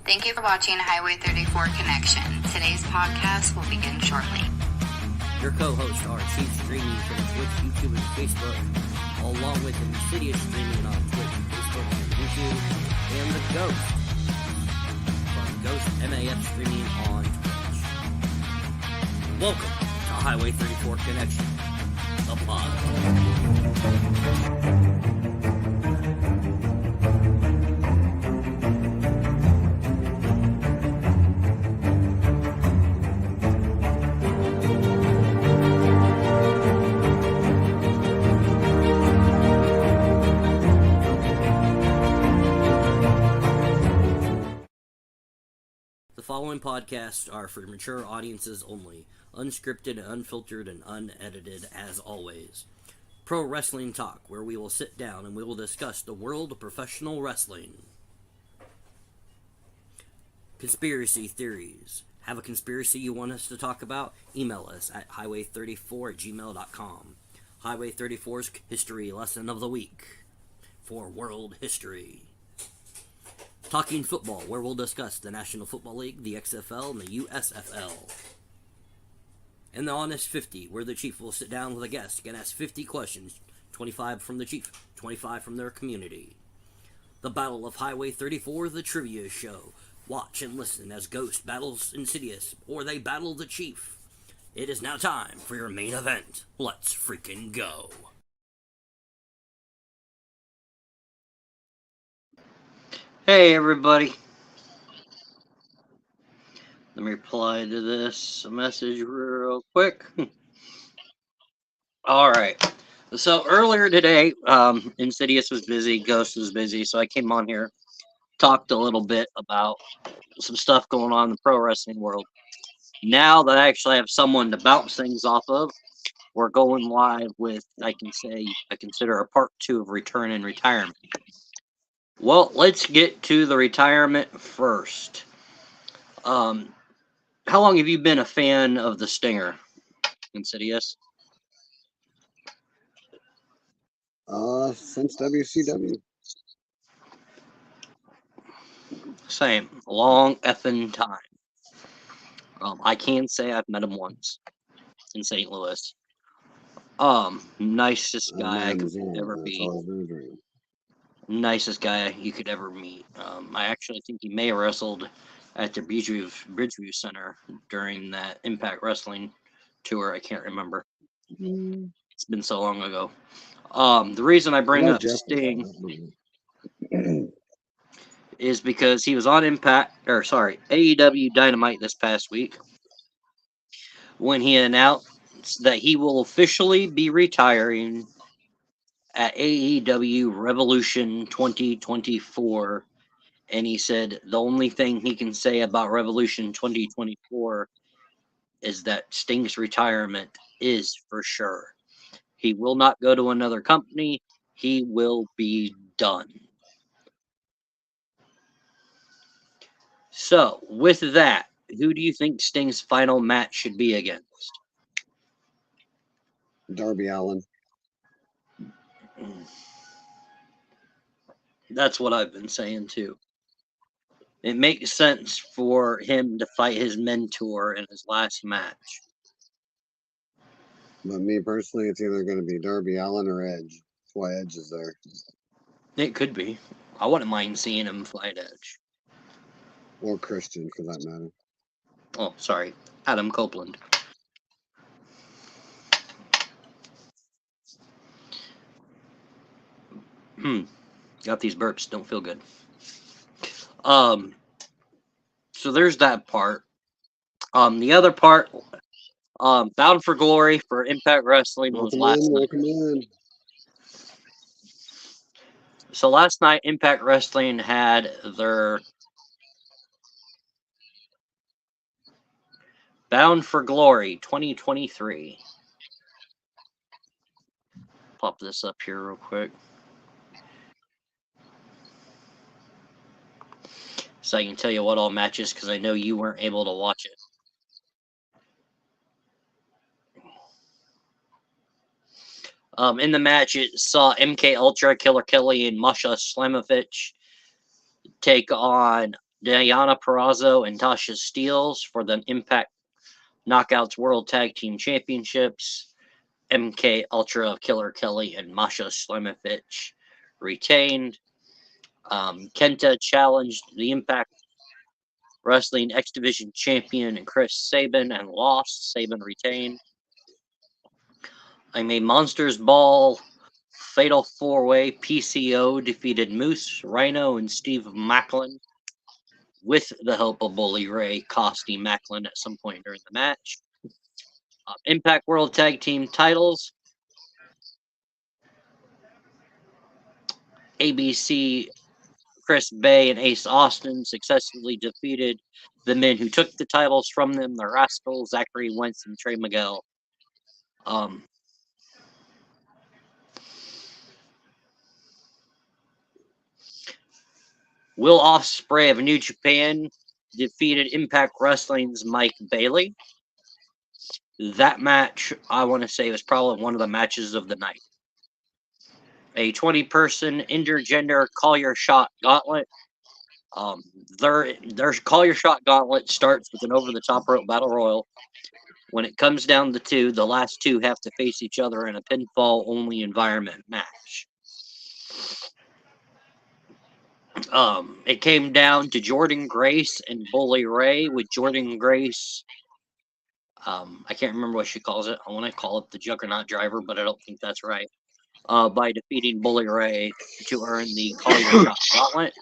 Thank you for watching Highway 34 Connection. Today's podcast will begin shortly. Your co-hosts are Chief streaming from Twitch, YouTube, and Facebook, along with Insidious streaming on Twitch, Facebook, and YouTube, and the Ghost from Ghost MAF streaming on Twitch. Welcome to Highway 34 Connection, the pod. The following podcasts are for mature audiences only, unscripted, unfiltered, and unedited as always. Pro Wrestling Talk, where we will sit down and we will discuss the world of professional wrestling. Conspiracy theories. Have a conspiracy you want us to talk about? Email us at highway34@gmail.com. Highway 34's History Lesson of the Week for World History. Talking Football, where we'll discuss the National Football League, the XFL, and the USFL. And the Honest 50, where the Chief will sit down with a guest and ask 50 questions, 25 from the Chief, 25 from their community. The Battle of Highway 34, the Trivia Show. Watch and listen as Ghost battles Insidious, or they battle the Chief. It is now time for your main event. Let's freaking go. Hey everybody. Let me reply to this message real quick. Alright. So earlier today, Insidious was busy, Ghost was busy, so I came on here, talked a little bit about some stuff going on in the pro wrestling world. Now that I actually have someone to bounce things off of, we're going live with, I consider a part 2 of Return and Retirement. Well, let's get to the retirement first. How long have you been a fan of the Stinger, Insidious? Since WCW. Same. Long effing time. I can say I've met him once in St. Louis. Nicest guy I could ever meet. Nicest guy you could ever meet. I actually think he may have wrestled at the Bridgeview Center during that Impact Wrestling tour. I can't remember. It's been so long ago. The reason I bring up Sting is because he was on AEW Dynamite this past week when he announced that he will officially be retiring at AEW Revolution 2024, and he said the only thing he can say about Revolution 2024 is that Sting's retirement is for sure. He will not go to another company. He will be done. So, with that, who do you think Sting's final match should be against? Darby Allin. That's what I've been saying too. It makes sense for him to fight his mentor in his last match. But me personally, it's either going to be Darby Allin or Edge. That's why Edge is there. It could be. I wouldn't mind seeing him fight Edge. Or Christian, for that matter. Oh, sorry. Adam Copeland. Got these burps. Don't feel good. So there's that part. The other part, Bound for Glory for Impact Wrestling was last night. So last night, Impact Wrestling had their Bound for Glory 2023. Pop this up here real quick. So I can tell you what all matches, because I know you weren't able to watch it. In the match, it saw MK Ultra, Killer Kelly, and Masha Slamovich take on Diana Perrazzo and Tasha Steeles for the Impact Knockouts World Tag Team Championships. MK Ultra, Killer Kelly, and Masha Slamovich retained. Kenta challenged the Impact Wrestling X Division champion Chris Sabin and lost. Sabin retained. A Monsters Ball Fatal 4-Way. PCO defeated Moose, Rhino, and Steve Macklin with the help of Bully Ray, costing Macklin at some point during the match. Impact World Tag Team titles. ABC Chris Bay and Ace Austin successfully defeated the men who took the titles from them, the Rascals, Zachary Wentz, and Trey Miguel. Will Ospreay of New Japan defeated Impact Wrestling's Mike Bailey. That match, I want to say, was probably one of the matches of the night. A 20-person intergender call your shot gauntlet. Their call your shot gauntlet starts with an over-the-top rope battle royal. When it comes down to two, the last two have to face each other in a pinfall-only environment match. It came down to Jordan Grace and Bully Ray, with Jordan Grace, I can't remember what she calls it. I want to call it the Juggernaut Driver, but I don't think that's right. By defeating Bully Ray to earn the Call Your Shot Gauntlet.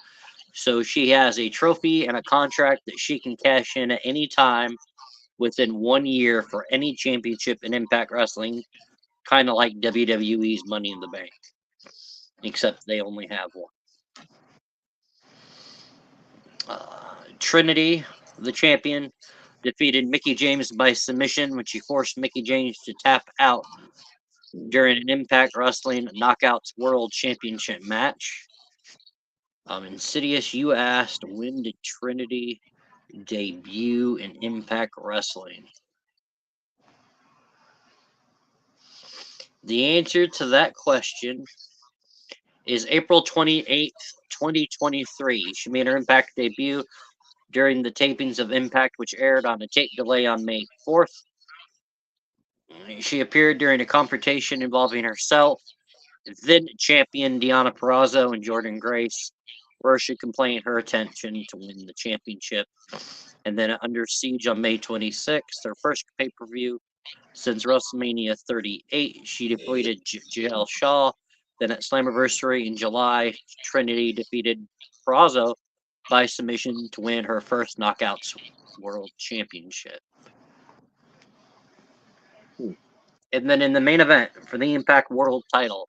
So she has a trophy and a contract that she can cash in at any time within 1 year for any championship in Impact Wrestling, kind of like WWE's Money in the Bank, except they only have one. Trinity, the champion, defeated Mickie James by submission when she forced Mickie James to tap out during an Impact Wrestling Knockouts World Championship match. Insidious, you asked, when did Trinity debut in Impact Wrestling? The answer to that question is April 28th, 2023. She made her Impact debut during the tapings of Impact, which aired on a tape delay on May 4th. She appeared during a confrontation involving herself, then champion Deonna Purrazzo, and Jordan Grace, where she complained her attention to win the championship. And then at Under Siege on May 26th, her first pay-per-view since WrestleMania 38, she defeated JL Shaw. Then at Slammiversary in July, Trinity defeated Purrazzo by submission to win her first Knockouts World Championship. And then in the main event for the Impact World title,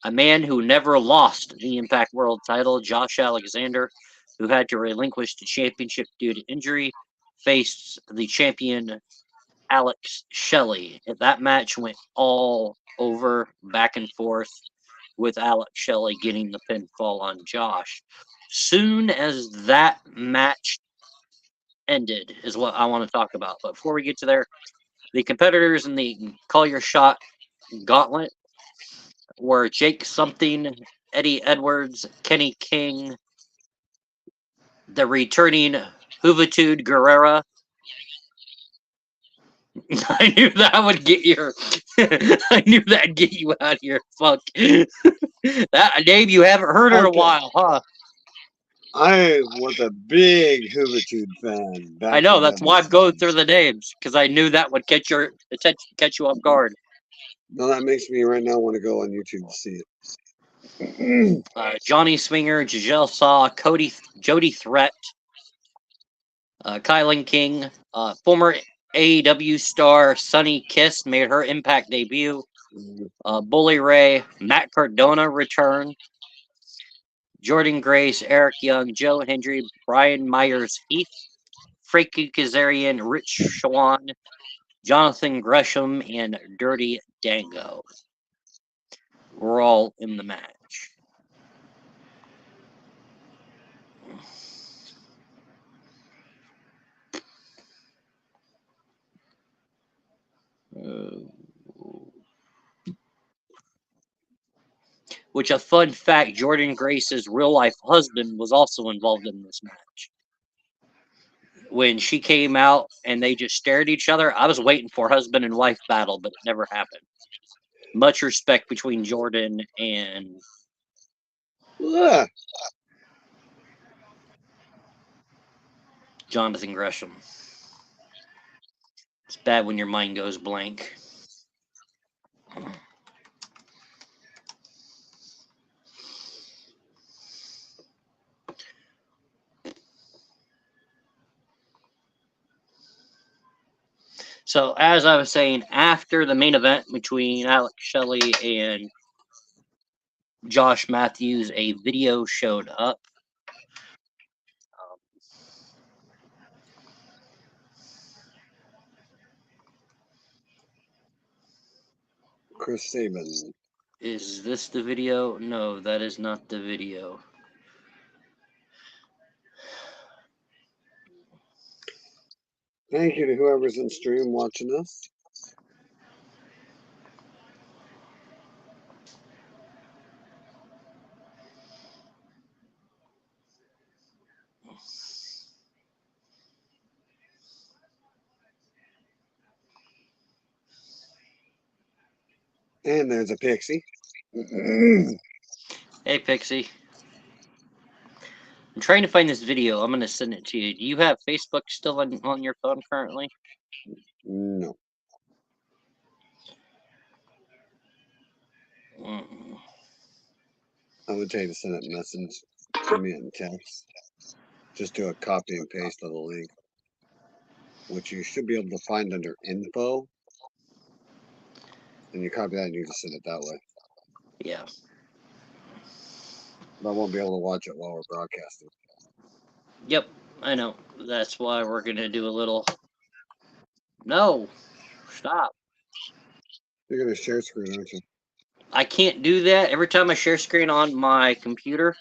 a man who never lost the Impact World title, Josh Alexander, who had to relinquish the championship due to injury, faced the champion Alex Shelley. That match went all over, back and forth, with Alex Shelley getting the pinfall on Josh. Soon as that match ended is what I want to talk about. But before we get to there, the competitors in the Call Your Shot Gauntlet were Jake Something, Eddie Edwards, Kenny King, the returning Juventud Guerrera. I knew that would get your. I knew that'd get you out of your fuck. That Dave, you haven't heard in a while, huh? I was a big Juventud fan. I know, that's why I'm going through the names, because I knew that would catch your attention, catch you off guard. No, that makes me right now want to go on YouTube to see it. Johnny Swinger, Giselle Saw, Jody Threat, Kylan King, former AEW star Sunny Kiss made her Impact debut. Bully Ray, Matt Cardona returned. Jordan Grace, Eric Young, Joe Hendry, Brian Myers Heath, Frankie Kazarian, Rich Swan, Jonathan Gresham, and Dirty Dango were all in the match. Which, a fun fact, Jordan Grace's real-life husband was also involved in this match. when she came out and they just stared at each other, I was waiting for husband and wife battle, but it never happened. Much respect between Jordan and Ugh. Jonathan Gresham. It's bad when your mind goes blank. So, as I was saying, after the main event between Alex Shelley and Josh Matthews, a video showed up. Chris Sabin. Is this the video? No, that is not the video. Thank you to whoever's in stream watching us. And there's a pixie. Hey, Pixie. I'm trying to find this video. I'm going to send it to you. Do you have Facebook still on your phone currently? No. I would tell you to send it in message. Send me it in text. Just do a copy and paste of the link, which you should be able to find under info. And you copy that and you just send it that way. Yeah. But I won't be able to watch it while we're broadcasting. Yep, I know. That's why we're going to do a little... No! Stop. You're going to share screen, aren't you? I can't do that. Every time I share screen on my computer,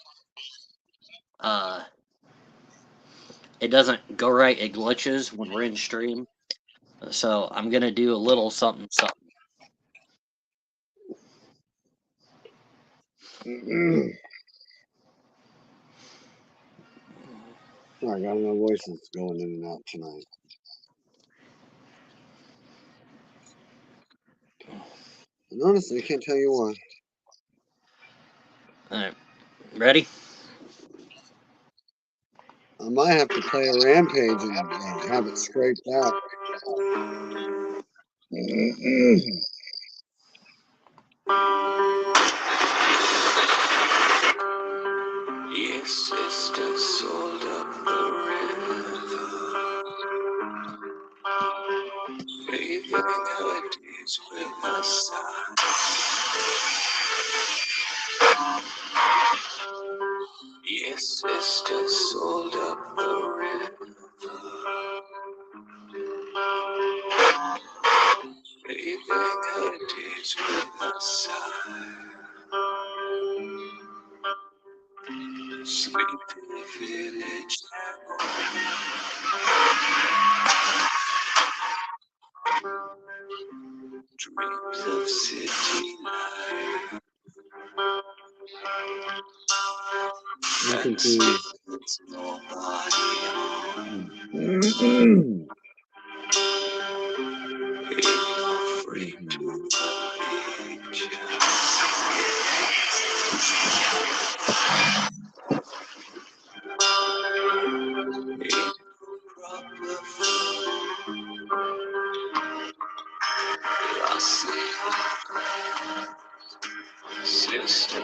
it doesn't go right. It glitches when we're in stream. So I'm going to do a little something. I got my voices going in and out tonight. And honestly, I can't tell you why. All right. Ready? I might have to play a rampage and have it scraped out. Yes, sister sold up the river, leaving her days with the sun. Yes, sister sold up the river, leaving her days with the sun. Sleepy village dreams of city life. I'm confused. Nobody home. Free to sister.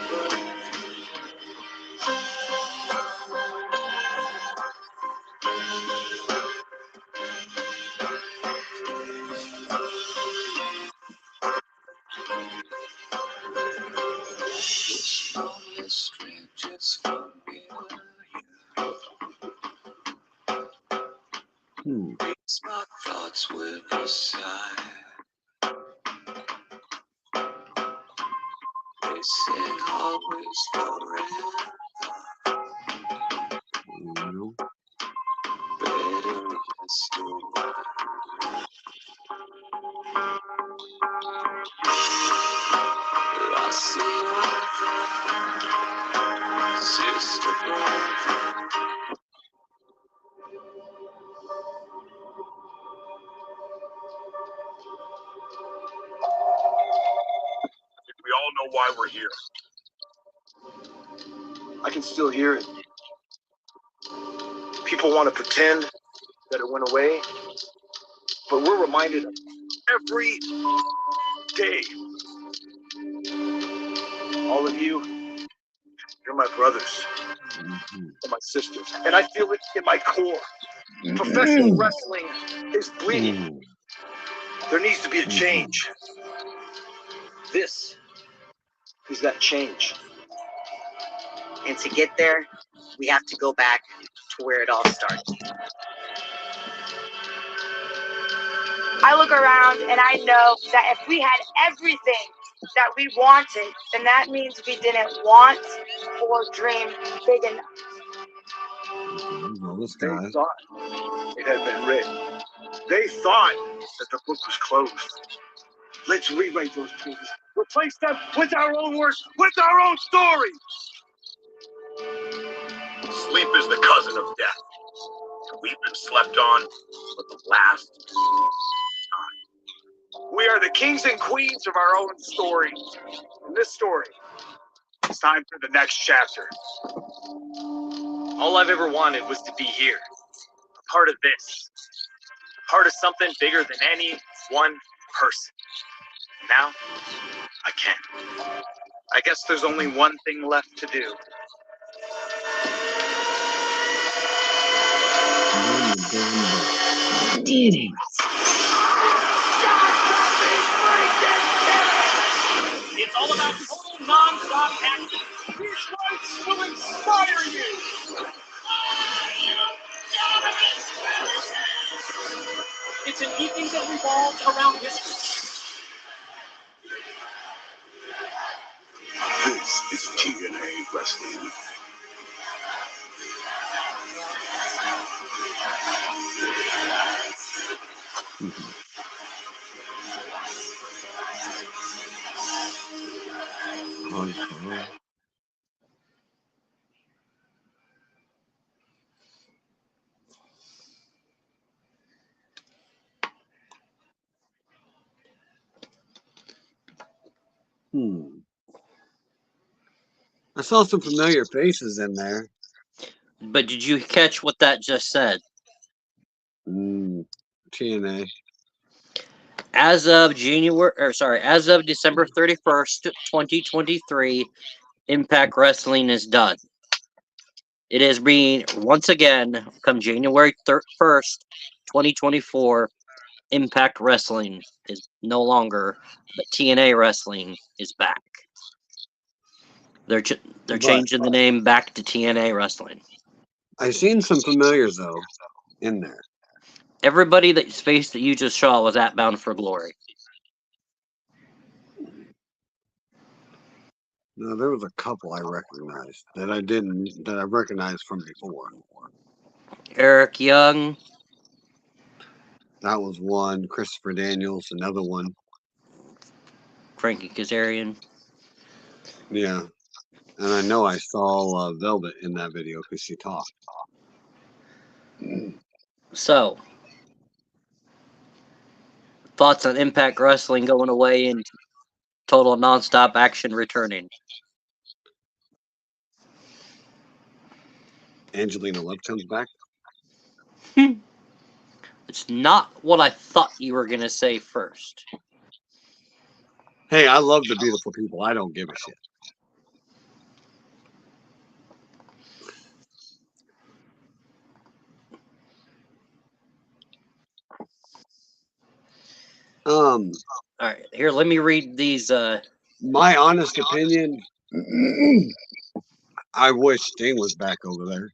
Lonely strangers familiar. Brings my thoughts with a sigh. They said always forever. Better rest away. I see sister. I can still hear it. People want to pretend that it went away, but we're reminded of it every day. All of you, you're my brothers, and my sisters, and I feel it in my core. Professional wrestling is bleeding. There needs to be a change. This is that change. And to get there, we have to go back to where it all started. I look around and I know that if we had everything that we wanted, then that means we didn't want or dream big enough. This They guy. thought it had been written. They thought that the book was closed. Let's rewrite those pages. Replace them with our own words, with our own story. Sleep is the cousin of death. We've been slept on for the last time. We are the kings and queens of our own story. And this story, it's time for the next chapter. All I've ever wanted was to be here, a part of this, a part of something bigger than any one person. Now, I can. I guess there's only one thing left to do. It's all about total non-stop action. These lights will inspire you. It's an evening that revolves around history. This is TNA Wrestling. I saw some familiar faces in there. But did you catch what that just said? TNA. As of December 31st, 2023, Impact Wrestling is done. It is being, once again, come January 1st, 2024, Impact Wrestling is no longer, but TNA Wrestling is back. They're changing the name back to TNA Wrestling. I've seen some familiars, though, in there. Everybody that's face that you just saw was at Bound for Glory. No, there was a couple I recognized that I recognized from before. Eric Young. That was one. Christopher Daniels, another one. Frankie Kazarian. Yeah. And I know I saw Velvet in that video because she talked. So, thoughts on Impact Wrestling going away and total nonstop action returning? Angelina Love comes back. It's not what I thought you were going to say first. Hey, I love the beautiful people. I don't give a shit. All right, here, let me read these. My honest opinion, I wish Sting was back over there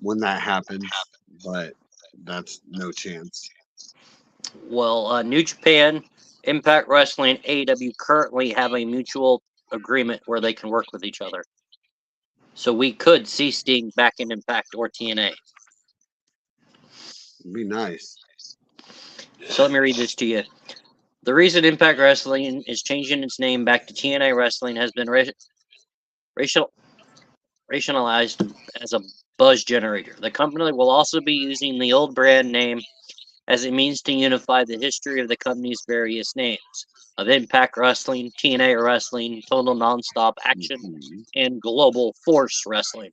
when that happened, but that's no chance. Well, New Japan, Impact Wrestling, AEW currently have a mutual agreement where they can work with each other. So we could see Sting back in Impact or TNA. It'd be nice. So let me read this to you. The reason Impact Wrestling is changing its name back to TNA Wrestling has been rationalized as a buzz generator. The company will also be using the old brand name as a means to unify the history of the company's various names. of Impact Wrestling, TNA Wrestling, Total Nonstop Action, and Global Force Wrestling.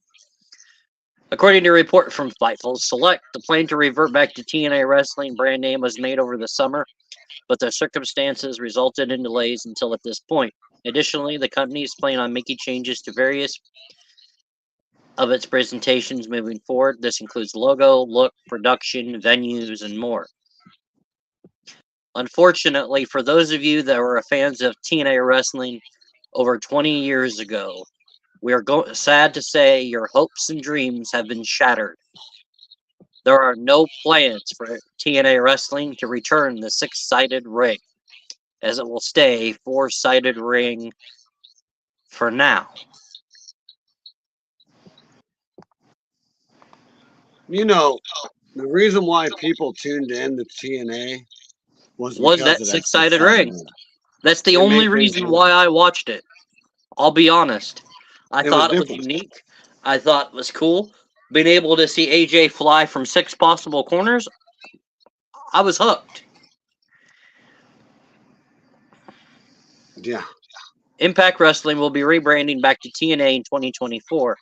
According to a report from Fightful Select, the plan to revert back to TNA Wrestling brand name was made over the summer, but the circumstances resulted in delays until at this point. Additionally, the company is planning on making changes to various of its presentations moving forward. This includes logo, look, production, venues, and more. Unfortunately, for those of you that were fans of TNA Wrestling over 20 years ago, we are sad to say your hopes and dreams have been shattered. There are no plans for TNA Wrestling to return the six-sided ring, as it will stay four-sided ring for now. You know, the reason why people tuned in to TNA was that six-sided ring. That's the only reason why I watched it. I'll be honest. I thought it was unique. I thought it was cool. Being able to see AJ fly from 6 possible corners, I was hooked. Yeah. Impact Wrestling will be rebranding back to TNA in 2024.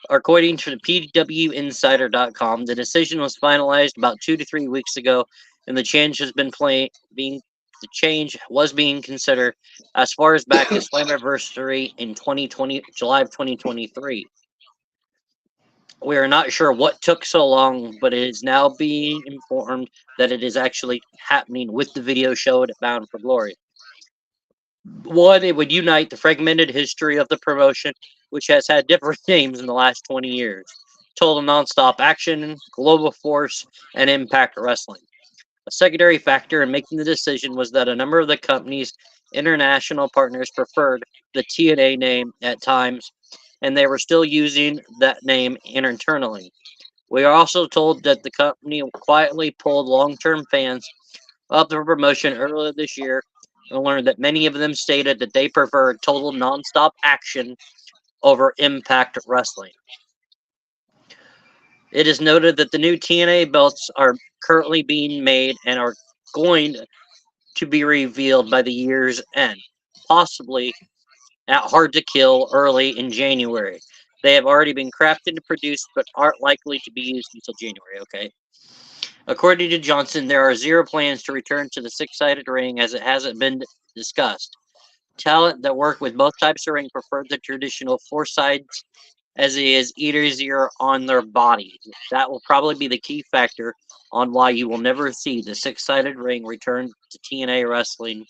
According to the PWInsider.com, the decision was finalized about 2 to 3 weeks ago, and the change has been being considered as far as back as Slammiversary in July of 2023. We are not sure what took so long, but it is now being informed that it is actually happening with the video show at Bound for Glory. One, it would unite the fragmented history of the promotion, which has had different names in the last 20 years. Total Nonstop Action, Global Force, and Impact Wrestling. A secondary factor in making the decision was that a number of the company's international partners preferred the TNA name at times, and they were still using that name internally. We are also told that the company quietly pulled long-term fans of the promotion earlier this year and learned that many of them stated that they preferred Total Nonstop Action over Impact Wrestling. It is noted that the new TNA belts are currently being made and are going to be revealed by the year's end, possibly at Hard to Kill early in January. They have already been crafted and produced, but aren't likely to be used until January, okay? According to Johnson, there are zero plans to return to the six-sided ring as it hasn't been discussed. Talent that work with both types of ring prefer the traditional four sides as it is easier on their bodies. That will probably be the key factor on why you will never see the six-sided ring return to TNA Wrestling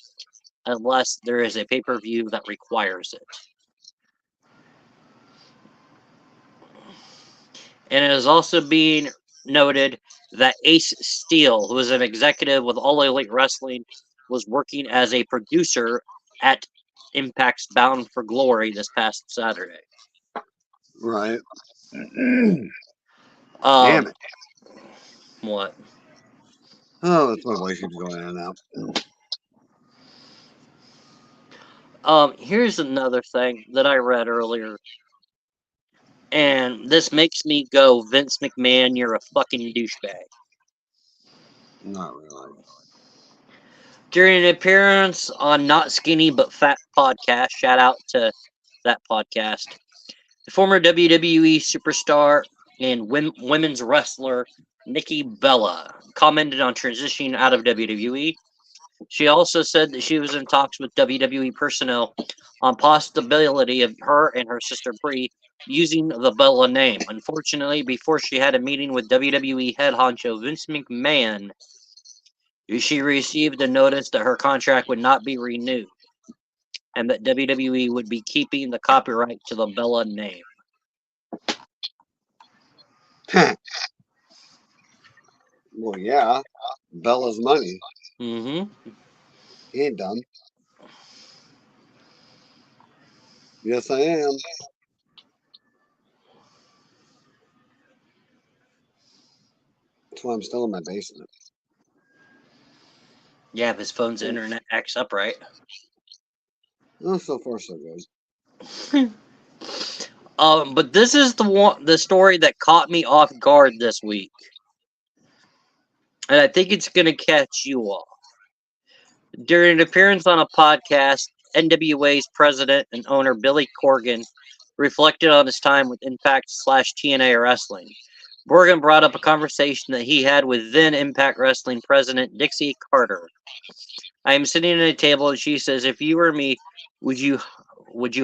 unless there is a pay-per-view that requires it. And it is also being noted that Ace Steel, who is an executive with All Elite Wrestling, was working as a producer at Impact's Bound for Glory this past Saturday. Right. Damn it. What? Oh, that's my voice keeps going in and out. Here's another thing that I read earlier. And this makes me go, Vince McMahon, you're a fucking douchebag. Not really. During an appearance on Not Skinny But Fat podcast, shout out to that podcast, the former WWE superstar and women's wrestler Nikki Bella commented on transitioning out of WWE. She also said that she was in talks with WWE personnel on possibility of her and her sister Brie using the Bella name. Unfortunately, before she had a meeting with WWE head honcho Vince McMahon, she received a notice that her contract would not be renewed and that WWE would be keeping the copyright to the Bella name. Well, yeah. Bella's money. Mm-hmm. He ain't dumb. Yes, I am. That's why I'm still in my basement. Yeah, if his phone's internet acts up, right? Oh, so far so good. But this is the story that caught me off guard this week. And I think it's going to catch you off. During an appearance on a podcast, NWA's president and owner Billy Corgan reflected on his time with Impact/TNA Wrestling. Corgan brought up a conversation that he had with then Impact Wrestling president Dixie Carter. I am sitting at a table and she says, "If you were me, would you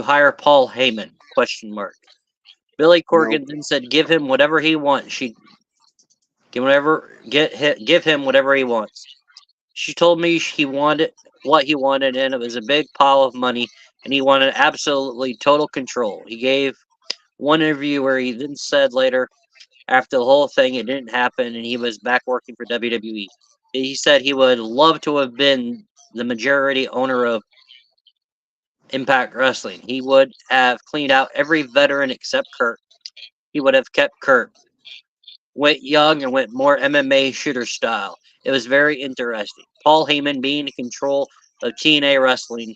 hire Paul Heyman?" Question mark. Billy Corgan Nope. then said, "Give him whatever he wants." Give him whatever he wants. She told me he wanted what he wanted, and it was a big pile of money, and he wanted absolutely total control. He gave one interview where he then said later, after the whole thing, it didn't happen, and he was back working for WWE. He said he would love to have been the majority owner of Impact Wrestling. He would have cleaned out every veteran except Kurt. He would have kept Kurt. Went young and went more MMA shooter style. It was very interesting. Paul Heyman being in control of TNA wrestling,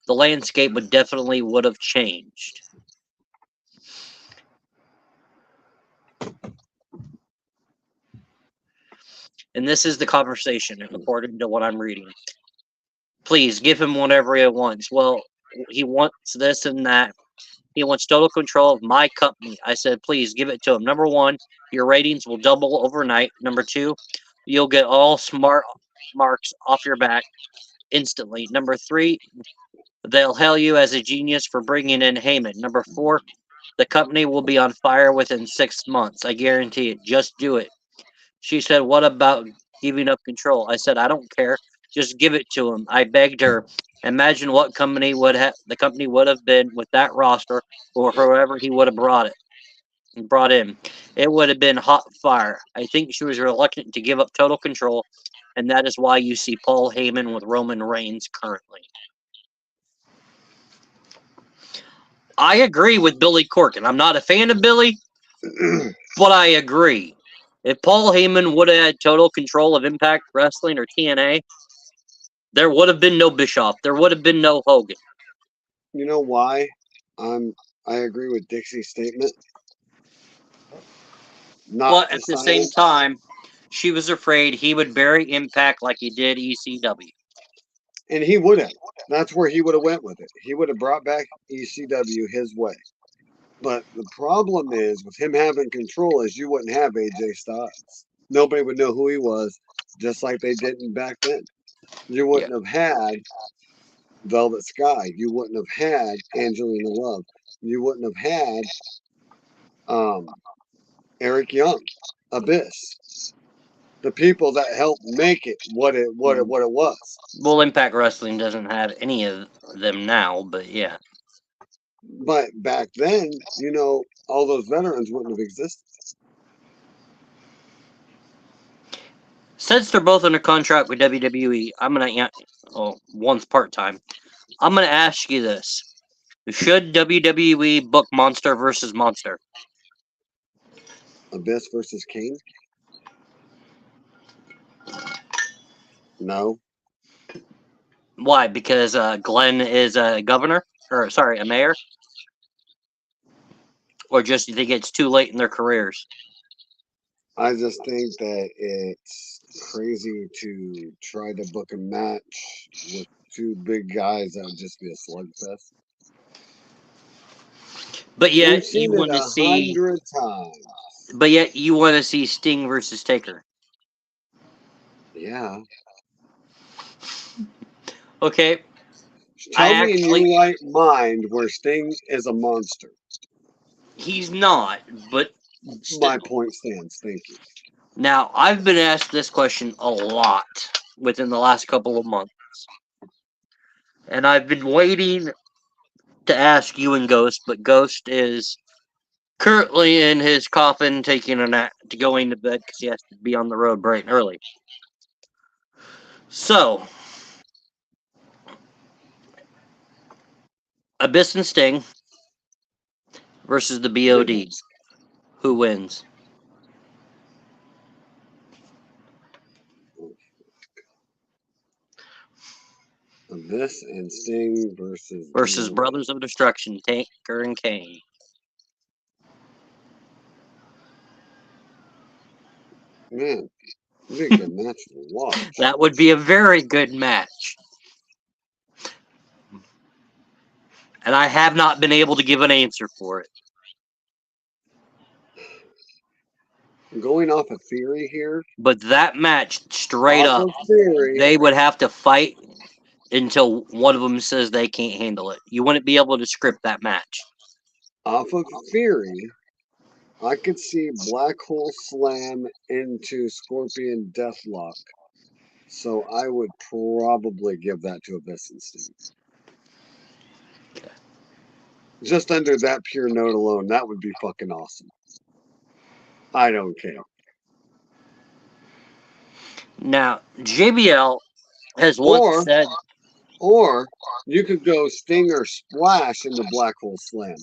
the landscape would have changed. And this is the conversation, according to what I'm reading. Please give him whatever he wants. Well, he wants this and that. He wants total control of my company. I said, please give it to him. Number one, your ratings will double overnight. Number two, you'll get all smart marks off your back instantly. Number three, they'll hail you as a genius for bringing in Heyman. Number four, the company will be on fire within 6 months. I guarantee it. Just do it. She said, what about giving up control? I said, I don't care. Just give it to him. I begged her. Imagine what the company would have been with that roster or whoever he would have brought in. It would have been hot fire. I think she was reluctant to give up total control, and that is why you see Paul Heyman with Roman Reigns currently. I agree with Billy Corgan. I'm not a fan of Billy, but I agree. If Paul Heyman would have had total control of Impact Wrestling or TNA, there would have been no Bischoff. There would have been no Hogan. You know why? I agree with Dixie's statement. But at the same time, she was afraid he would bury Impact like he did ECW. And he would have. That's where he would have went with it. He would have brought back ECW his way. But the problem is with him having control is you wouldn't have AJ Styles. Nobody would know who he was, just like they didn't back then. You wouldn't have had Velvet Sky. You wouldn't have had Angelina Love. You wouldn't have had Eric Young, Abyss. The people that helped make it what it was. Well, Impact Wrestling doesn't have any of them now, but yeah. But back then, all those veterans wouldn't have existed. Since they're both under contract with WWE, one's part-time. I'm gonna ask you this: should WWE book Monster versus Monster? Abyss versus Kane? No. Why? Because Glenn is a governor, a mayor, or just you think it's too late in their careers? I just think that it's crazy to try to book a match with two big guys. That would just be a slugfest. But yet We've seen you want it to see 100 times. But yet you want to see Sting versus Taker. Yeah. Okay. Tell me in your right mind where Sting is a monster. He's not, but my point stands. Thank you. Now, I've been asked this question a lot within the last couple of months. And I've been waiting to ask you and Ghost, but Ghost is currently in his coffin taking a nap to going to bed because he has to be on the road bright and early. So, Abyss and Sting versus the BOD. Who wins? Abyss and Sting versus Brothers of Destruction, Taker and Kane. Man, It'd be a good match to watch. That would be a very good match. And I have not been able to give an answer for it. Going off of theory here, But that match, straight off up, of theory, they would have to fight until one of them says they can't handle it. You wouldn't be able to script that match. off of theory, I could see Black Hole Slam into Scorpion Deathlock. So I would probably give that to Abyss and Sting. Okay. Just under that pure note alone, that would be fucking awesome. I don't care. Now, JBL has once said, Or you could go Sting or Splash into Black Hole Slam.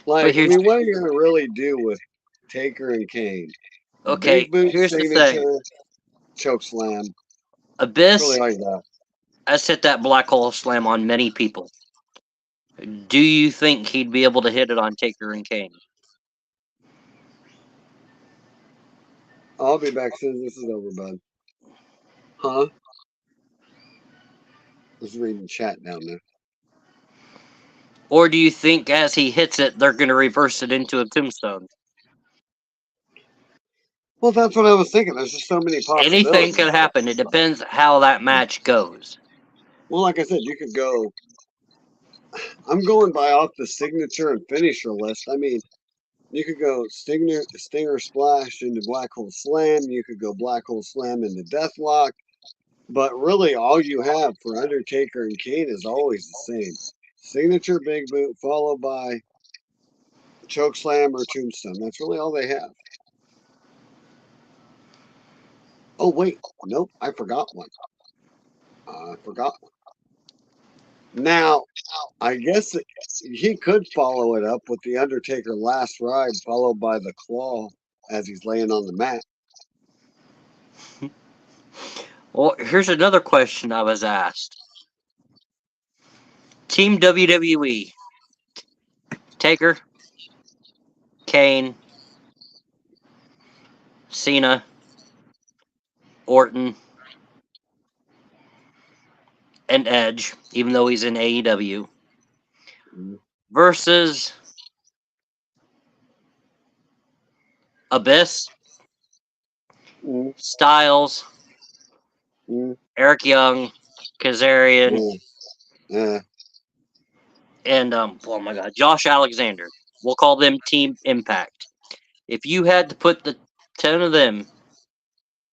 Like, I mean, what are you going to really do with Taker and Kane? okay, Big boot here's the signature, thing. choke slam. Abyss Really like that. has hit that black hole slam on many people. Do you think he'd be able to hit it on Taker and Kane? I'll be back as soon as this is over, bud. Huh? Just reading chat down there. Or do you think as he hits it, they're going to reverse it into a tombstone? Well, that's what I was thinking. There's just so many possibilities. Anything could happen. It depends how that match goes. Well, like I said, you could go. I'm going by off the signature and finisher list. I mean, you could go Stinger Splash into Black Hole Slam. You could go Black Hole Slam into Deathlock. But really, all you have for Undertaker and Kane is always the same. Signature Big Boot followed by Choke Slam or Tombstone. That's really all they have. Oh, wait. Nope. I forgot one. Now, I guess he could follow it up with the Undertaker Last Ride, followed by the Claw as he's laying on the mat. Well, here's another question I was asked. Team WWE. Taker, Kane, Cena, Orton, and Edge, even though he's in AEW, versus Abyss, Styles, Eric Young, Kazarian, and oh my God, Josh Alexander. We'll call them Team Impact. If you had to put the 10 of them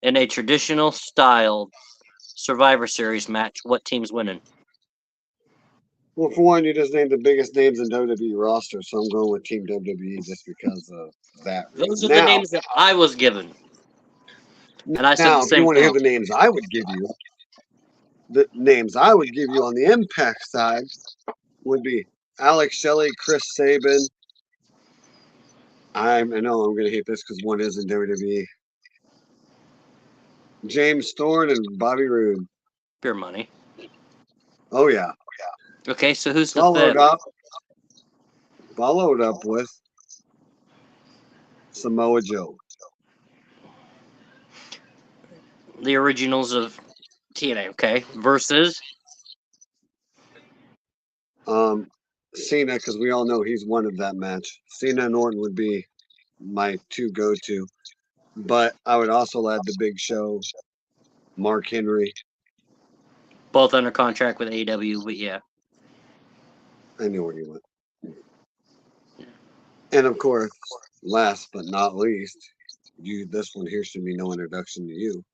in a traditional style Survivor Series match, what team's winning? Well, for one, you just named the biggest names in WWE roster, so I'm going with Team WWE just because of that. Those are the names that I was given. And I said the Now, if you same want to hear thing. the names I would give you, the names I would give you on the Impact side would be Alex Shelley, Chris Sabin. I know I'm going to hate this because one is in WWE. James Thorne and Bobby Roode. Pure money. Oh, yeah. Okay, so who's the Followed fifth? up with Samoa Joe. The originals of TNA, okay? Versus? Cena, because we all know he's one of that match. Cena and Orton would be my two go-to. But I would also add the Big Show, Mark Henry. Both under contract with AEW, but yeah. I knew where you went. And of course, last but not least, this one here should be no introduction to you.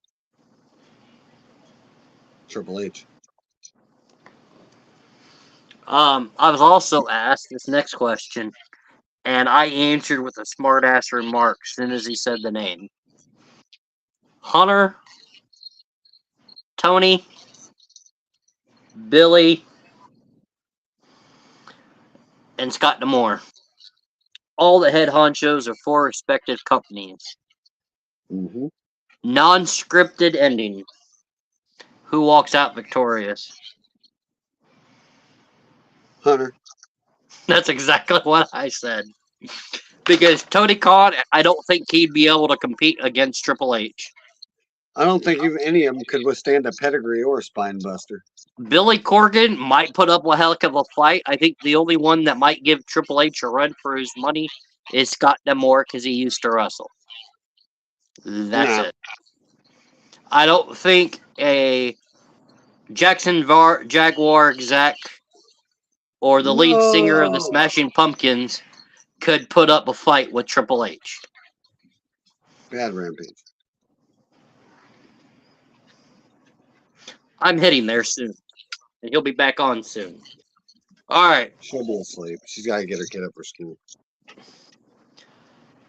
Triple H. I was also asked this next question, and I answered with a smart-ass remark as soon as he said the name. Hunter, Tony, Billy, and Scott D'Amore. All the head honchos of four respective companies. Mm-hmm. Non-scripted ending. Who walks out victorious? Hunter. That's exactly what I said. Because Tony Khan, I don't think he'd be able to compete against Triple H. I don't think even any of them could withstand a pedigree or a spine buster. Billy Corgan might put up a hell of a fight. I think the only one that might give Triple H a run for his money is Scott D'Amore because he used to wrestle. That's it. I don't think a Jaguar exec or the lead singer of the Smashing Pumpkins could put up a fight with Triple H. Bad Rampage. I'm hitting there soon. And he'll be back on soon. All right. She'll be asleep. She's got to get her kid up for school.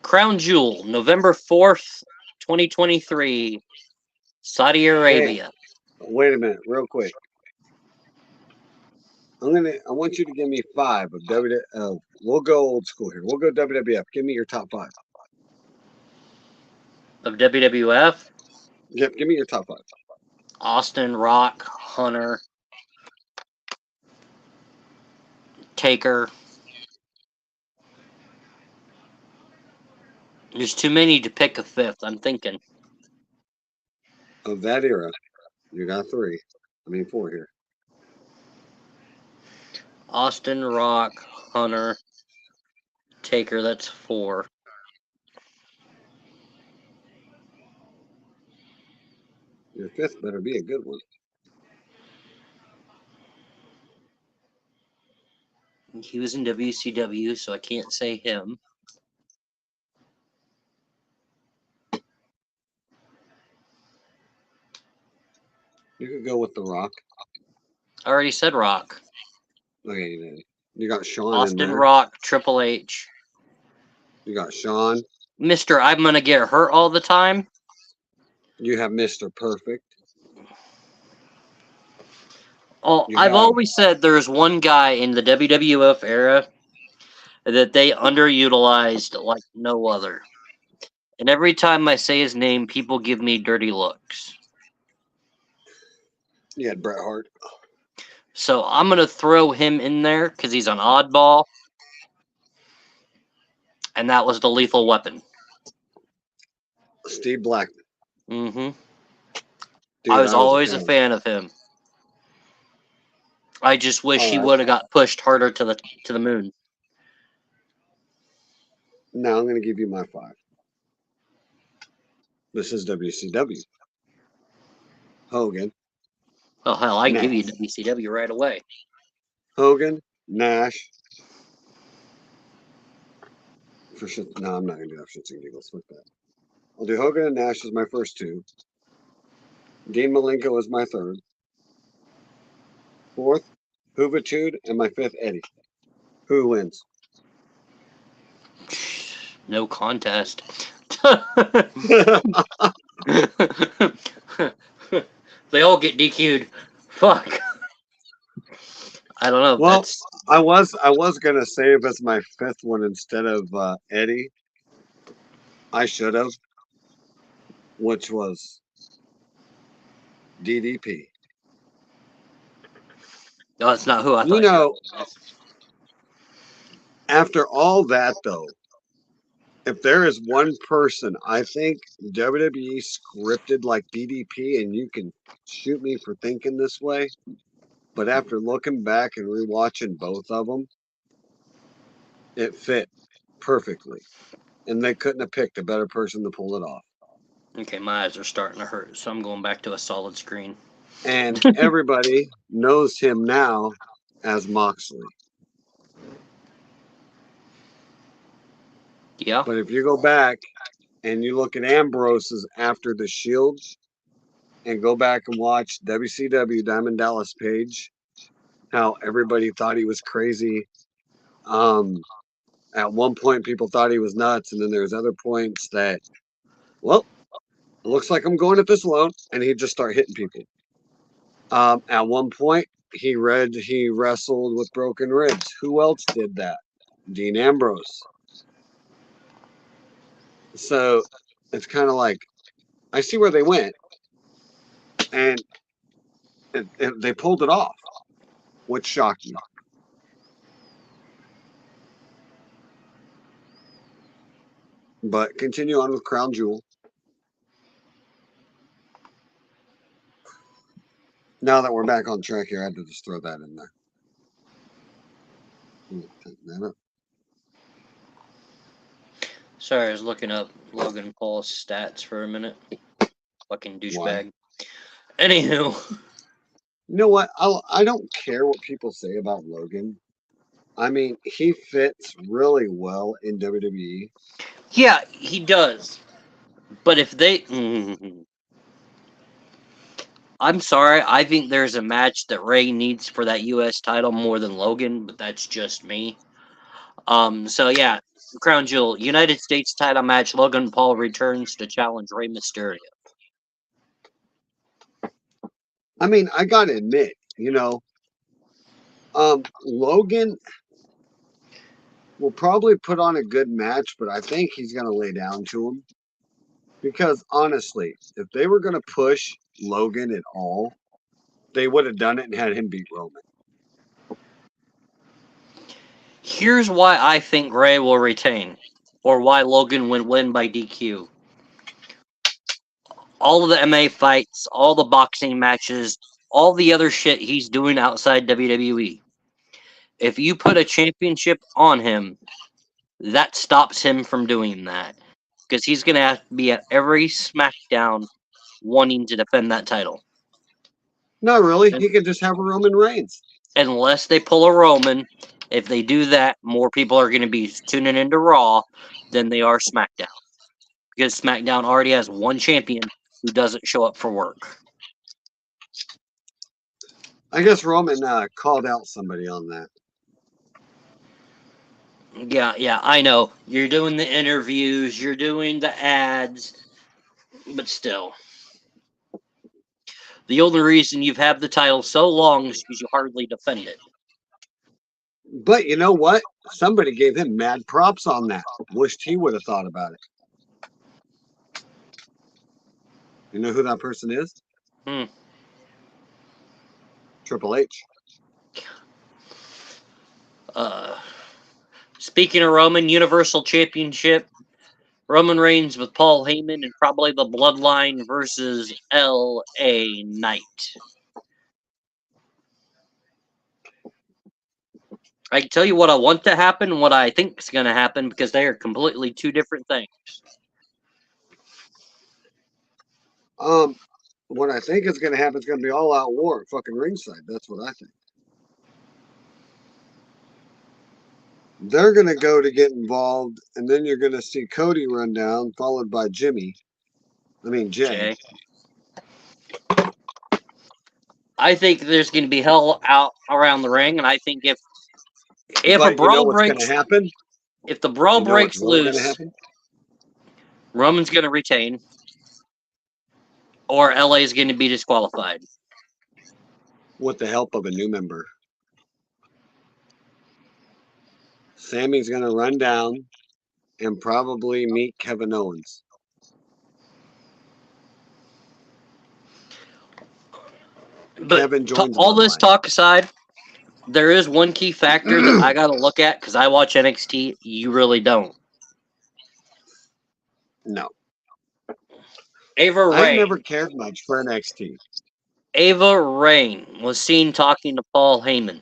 Crown Jewel, November 4th, 2023, Saudi Arabia. Hey, wait a minute, real quick. I want you to give me 5 of WWF. We'll go old school here. We'll go WWF. Give me your top 5. Of WWF? Yep, give me your top 5. Austin, Rock, Hunter, Taker. There's too many to pick a 5th, I'm thinking. Of that era, you got 4 here. Austin, Rock, Hunter, Taker, that's 4. Your 5th better be a good one. He was in WCW, so I can't say him. You could go with The Rock. I already said Rock. Okay, you got Shawn Austin, in there. Rock, Triple H. You got Shawn. Mr. I'm gonna get hurt all the time. You have Mr. Perfect. Oh, I've always said there's one guy in the WWF era that they underutilized like no other. And every time I say his name, people give me dirty looks. You had Bret Hart. So I'm going to throw him in there because he's an oddball. And that was the Lethal Weapon. Steve Blackman. Mm-hmm. Dude, I was always a fan of him. I just wish he would have got pushed harder to the moon. Now I'm going to give you my 5. This is WCW. Hogan. Oh, hell, I can give you WCW right away. Hogan, Nash. For shit, no, I'm not going to do that shits and giggles. Fuck that. I'll do Hogan and Nash as my first 2. Dean Malenko as my 3rd. 4th, Juventud, and my 5th, Eddie. Who wins? No contest. They all get DQ'd. Fuck. I don't know. Well, I was gonna save as my 5th one instead of Eddie. I should have, which was DDP. No, that's not who I thought. You know, after all that though, if there is one person I think WWE scripted like DDP, and you can shoot me for thinking this way, but after looking back and rewatching both of them, it fit perfectly. And they couldn't have picked a better person to pull it off. Okay, my eyes are starting to hurt, so I'm going back to a solid screen. And everybody knows him now as Moxley. Yeah. But if you go back and you look at Ambrose's after the Shield and go back and watch WCW Diamond Dallas Page, how everybody thought he was crazy. At one point, people thought he was nuts, and then there's other points that, well, it looks like I'm going at this alone, and he'd just start hitting people. At one point, he wrestled with broken ribs. Who else did that? Dean Ambrose. So it's kind of like, I see where they went, and they pulled it off, which shocked me. But continue on with Crown Jewel. Now that we're back on track here, I had to just throw that in there. Sorry, I was looking up Logan Paul's stats for a minute. Fucking douchebag. Anywho. You know what? I don't care what people say about Logan. I mean, he fits really well in WWE. Yeah, he does. But if they... I'm sorry, I think there's a match that Ray needs for that U.S. title more than Logan, but that's just me. So yeah, Crown Jewel, United States title match, Logan Paul returns to challenge Rey Mysterio. I mean, I gotta admit, Logan will probably put on a good match, but I think he's gonna lay down to him. Because honestly, if they were gonna push Logan at all, they would have done it and had him beat Roman. Here's why I think Ray will retain, or why Logan would win by DQ. All of the MMA fights, all the boxing matches, all the other shit he's doing outside WWE. If you put a championship on him, that stops him from doing that. Because he's going to have to be at every SmackDown wanting to defend that title. Not really. He could just have a Roman Reigns. Unless they pull a Roman. If they do that, more people are going to be tuning into Raw than they are SmackDown. Because SmackDown already has one champion who doesn't show up for work. I guess Roman called out somebody on that. Yeah, I know. You're doing the interviews, you're doing the ads, but still. The only reason you've had the title so long is because you hardly defend it. But you know what? Somebody gave him mad props on that. Wished he would have thought about it. You know who that person is? Triple H. Speaking of Roman, Universal Championship, Roman Reigns with Paul Heyman and probably the Bloodline versus L.A. Knight. I can tell you what I want to happen and what I think is going to happen because they are completely two different things. What I think is going to happen is going to be all out war at fucking ringside. That's what I think. They're going to go to get involved, and then you're going to see Cody run down, followed by Jay. I think there's going to be hell out around the ring, and I think if a brawl breaks, happen? If the brawl breaks loose, Roman's going to retain, or LA is going to be disqualified. With the help of a new member. Sammy's going to run down and probably meet Kevin Owens. But Kevin joins all this talk aside, there is one key factor that I got to look at because I watch NXT. You really don't. No. Ava Raine. I never cared much for NXT. Ava Raine was seen talking to Paul Heyman.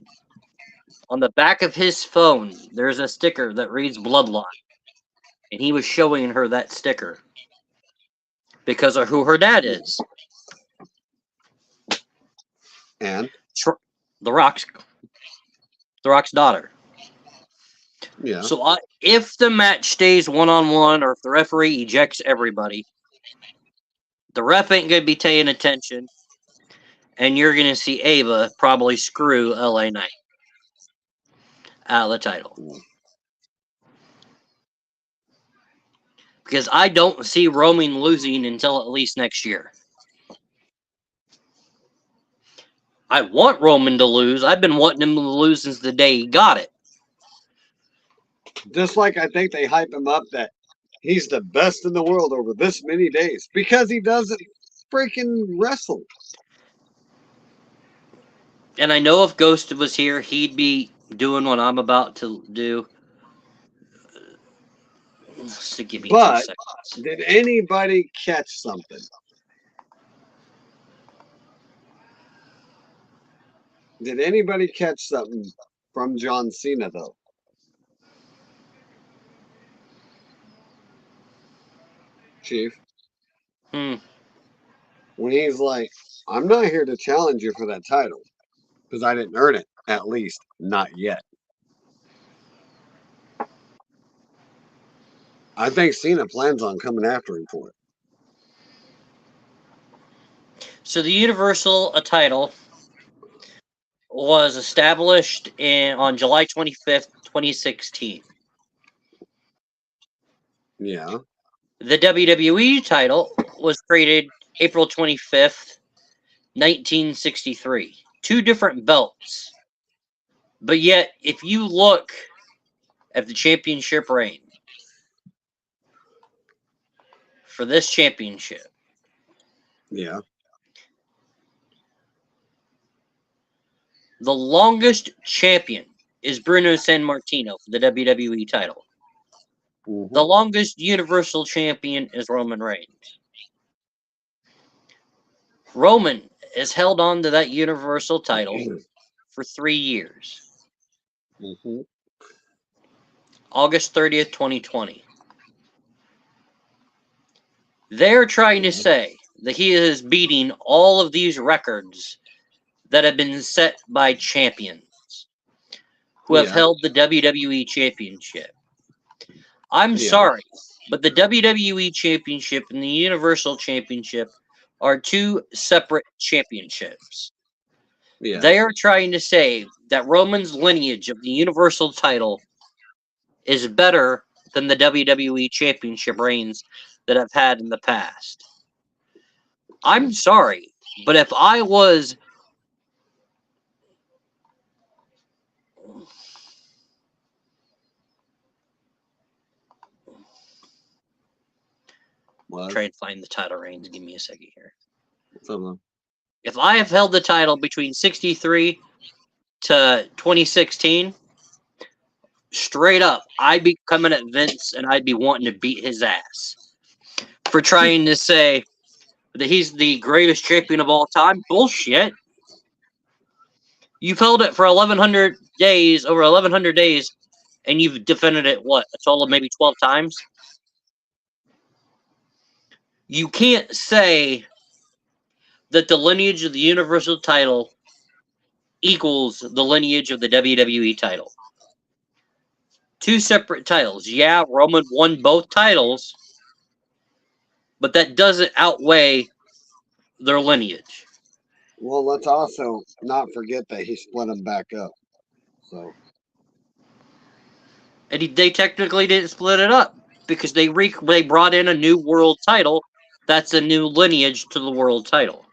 On the back of his phone, there's a sticker that reads Bloodline. And he was showing her that sticker because of who her dad is. And? The Rock's daughter. Yeah. So if the match stays one-on-one or if the referee ejects everybody, the ref ain't going to be paying attention. And you're going to see Ava probably screw LA Knight out of the title. Because I don't see Roman losing until at least next year. I want Roman to lose. I've been wanting him to lose since the day he got it. Just like I think they hype him up that he's the best in the world over this many days. Because he doesn't freaking wrestle. And I know if Ghost was here, he'd be doing what I'm about to do. So give me But 2 seconds. did anybody catch something? Did anybody catch something from John Cena, though? Chief? Hmm. When he's like, I'm not here to challenge you for that title because I didn't earn it, at least not yet. I think Cena plans on coming after him for it. So the Universal title was established on July 25th, 2016. Yeah. The WWE title was created April 25th, 1963. 2 different belts. But yet, if you look at the championship reign for this championship, Yeah. the longest champion is Bruno Sammartino for the WWE title. Mhm. The longest Universal champion is Roman Reigns. Roman has held on to that Universal title for 3 years. Mhm. August 30th, 2020. They're trying to Yeah. say that he is beating all of these records that have been set by champions who have Yeah. held the WWE Championship. I'm Yeah. sorry, but the WWE Championship and the Universal Championship are 2 separate championships. Yeah. They are trying to say that Roman's lineage of the Universal title is better than the WWE Championship reigns that I've had in the past. I'm sorry, but if I was What? try and find the title reigns, give me a second here. What's up, man? If I have held the title between 63 to 2016, straight up, I'd be coming at Vince and I'd be wanting to beat his ass for trying to say that he's the greatest champion of all time. Bullshit. You've held it for 1,100 days, over 1,100 days, and you've defended it, what, a total of maybe 12 times? You can't say that the lineage of the Universal title equals the lineage of the WWE title. 2 separate titles. Yeah, Roman won both titles, but that doesn't outweigh their lineage. Well, let's also not forget that he split them back up. So. And they technically didn't split it up because they brought in a new world title. That's a new lineage to the world title.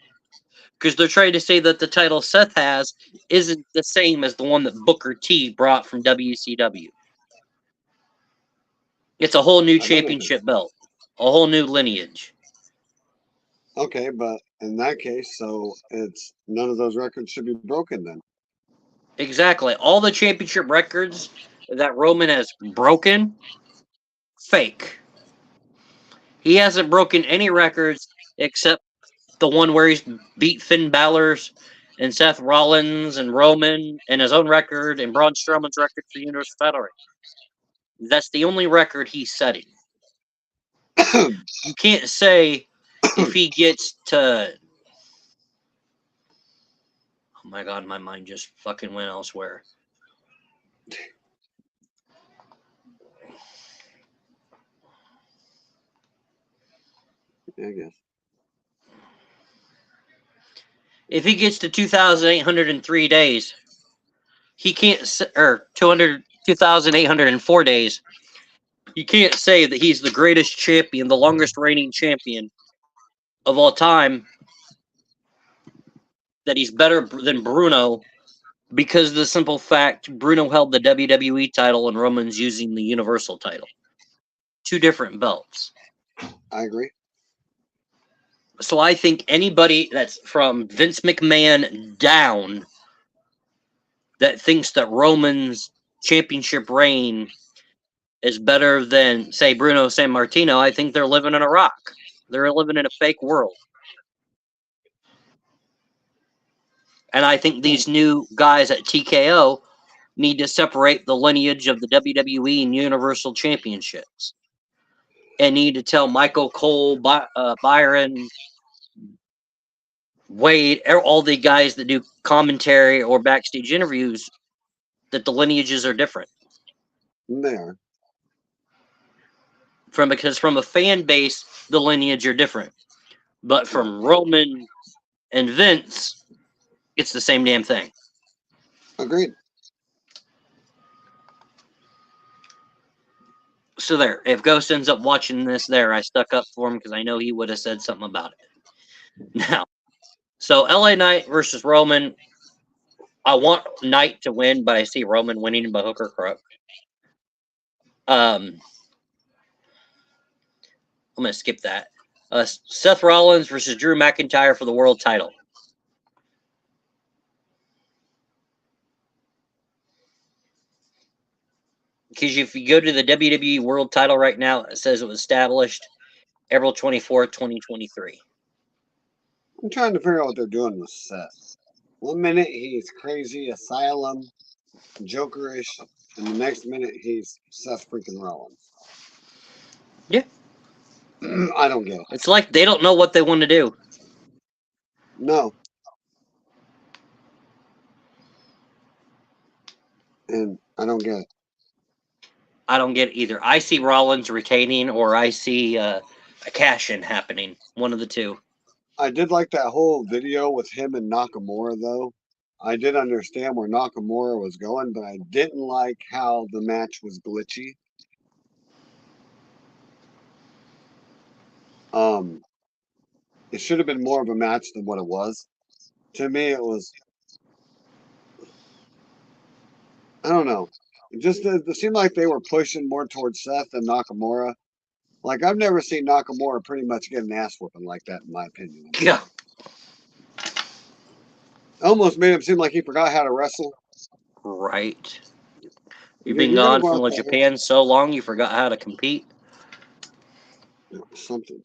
Because they're trying to say that the title Seth has isn't the same as the one that Booker T brought from WCW. It's a whole new championship belt, a whole new lineage. Okay, but in that case, so it's none of those records should be broken then. Exactly. All the championship records that Roman has broken, fake. He hasn't broken any records except the one where he's beat Finn Balor's and Seth Rollins and Roman and his own record and Braun Strowman's record for the Universal title reign. That's the only record he's setting. You can't say if he gets to... Oh my god, my mind just fucking went elsewhere. I guess. If he gets to 2,803 days, he can't... Or 2,804 days, you can't say that he's the greatest champion, the longest reigning champion of all time, that he's better than Bruno, because of the simple fact Bruno held the WWE title and Roman's using the Universal title. 2 different belts. I agree. So I think anybody that's from Vince McMahon down that thinks that Roman's championship reign is better than, say, Bruno Sammartino, I think they're living in a rock. They're living in a fake world. And I think these new guys at TKO need to separate the lineage of the WWE and Universal Championships. And need to tell Michael Cole, Byron, Wade, all the guys that do commentary or backstage interviews that the lineages are different. They are. Because from a fan base, the lineage are different. But from Roman and Vince, it's the same damn thing. Agreed. So there, if Ghost ends up watching this there, I stuck up for him because I know he would have said something about it. Now, so LA Knight versus Roman. I want Knight to win, but I see Roman winning by hook or crook. I'm going to skip that. Seth Rollins versus Drew McIntyre for the world title. Because if you go to the WWE world title right now, it says it was established April 24, 2023. I'm trying to figure out what they're doing with Seth. 1 minute he's crazy, asylum, jokerish, and the next minute he's Seth freaking Rollins. Yeah. I don't get it. It's like they don't know what they want to do. No. And I don't get it. I don't get it either. I see Rollins retaining, or I see a cash-in happening. One of the two. I did like that whole video with him and Nakamura, though. I did understand where Nakamura was going, but I didn't like how the match was glitchy. It should have been more of a match than what it was. To me, it was, I don't know. It seemed like they were pushing more towards Seth than Nakamura. Like, I've never seen Nakamura pretty much get an ass whooping like that, in my opinion. Yeah. Almost made him seem like he forgot how to wrestle. Right. You've You're been gonna gone go from out there. Japan so long, you forgot how to compete. Something.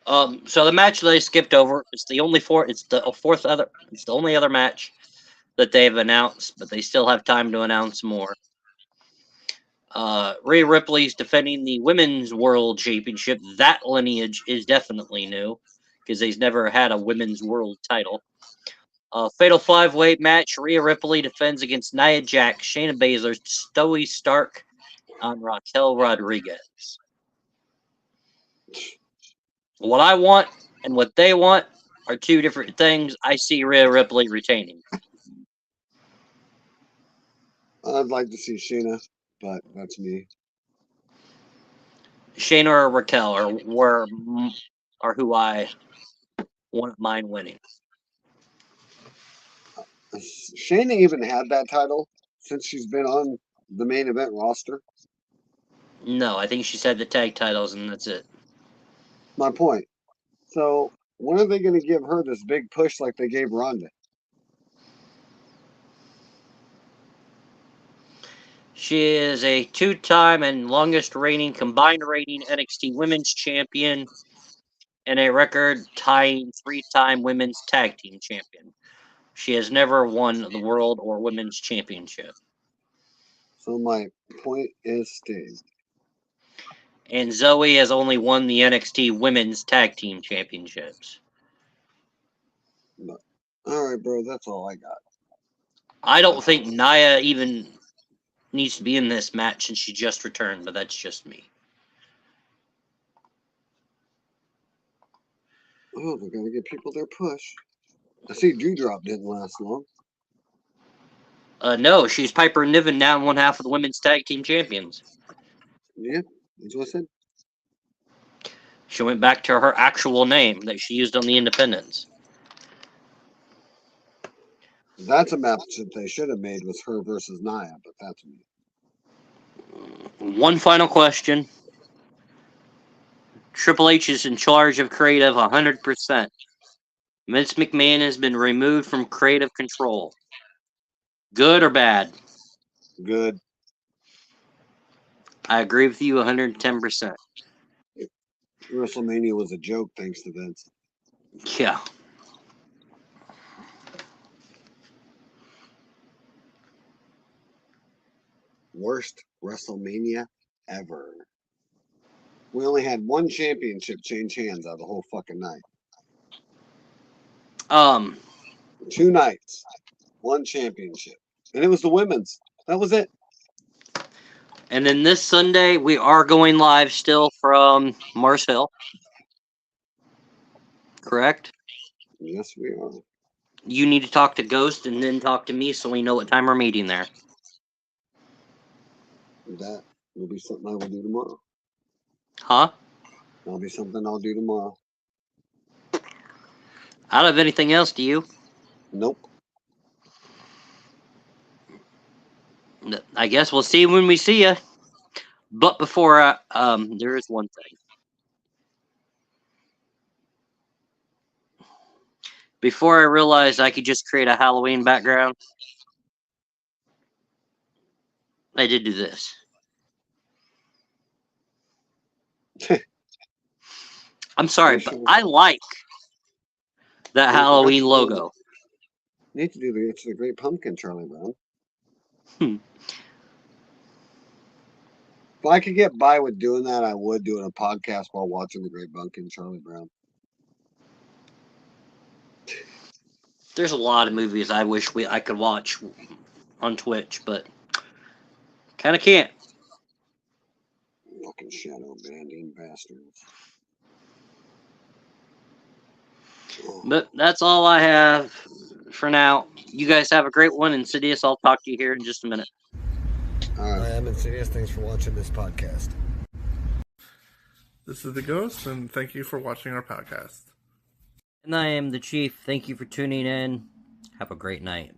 So the match they skipped over, it's the only it's the only other match that they've announced, but they still have time to announce more. Rhea Ripley's defending the Women's World Championship. That lineage is definitely new because they've never had a Women's World title. Fatal 5-way match. Rhea Ripley defends against Nia Jax, Shayna Baszler, Zoe Stark, and Raquel Rodriguez. What I want and what they want are two different things. I see Rhea Ripley retaining. I'd like to see Shayna, but that's me. Shayna or Raquel are who I want mine winning. Shayna even had that title since she's been on the main event roster. No, I think she's had the tag titles and that's it. My point. So when are they going to give her this big push like they gave Ronda? She is a 2-time and longest reigning combined reigning NXT Women's Champion and a record-tying 3-time Women's Tag Team Champion. She has never won the World or Women's Championship. So my point is stayed. And Zoe has only won the NXT Women's Tag Team Championships. All right, bro, that's all I got. I don't think Nia even needs to be in this match since she just returned, but that's just me. Oh, they're going to give people their push. I see Dewdrop didn't last long. No, she's Piper Niven now in one half of the Women's Tag Team Champions. Yeah, that's what I said. She went back to her actual name that she used on the Independents. That's a match that they should have made was her versus Nia, but that's me. One final question. Triple H is in charge of creative 100%. Vince McMahon has been removed from creative control. Good or bad? Good. I agree with you 110%. WrestleMania was a joke thanks to Vince. Yeah. Worst WrestleMania ever. We only had one championship change hands out of the whole fucking night. 2 nights, one championship, and it was the women's. That was it. And then this Sunday, we are going live still from Mars Hill. Correct? Yes, we are. You need to talk to Ghost and then talk to me so we know what time we're meeting there. That will be something I will do tomorrow. Huh? That'll be something I'll do tomorrow. I don't have anything else, do you? Nope. I guess we'll see you when we see you. But before there is one thing. Before I realized I could just create a Halloween background, I did do this. I'm sorry, but I like that Halloween logo. Need to do the It's the Great Pumpkin, Charlie Brown. If I could get by with doing that, I would doing a podcast while watching the Great Pumpkin, Charlie Brown. There's a lot of movies I wish I could watch on Twitch, but kind of can't. Fucking shadow banding bastards. But that's all I have for now. You guys have a great one. Insidious, I'll talk to you here in just a minute. I am Insidious. Thanks for watching this podcast. This is the Ghost, and thank you for watching our podcast. And I am the Chief. Thank you for tuning in. Have a great night.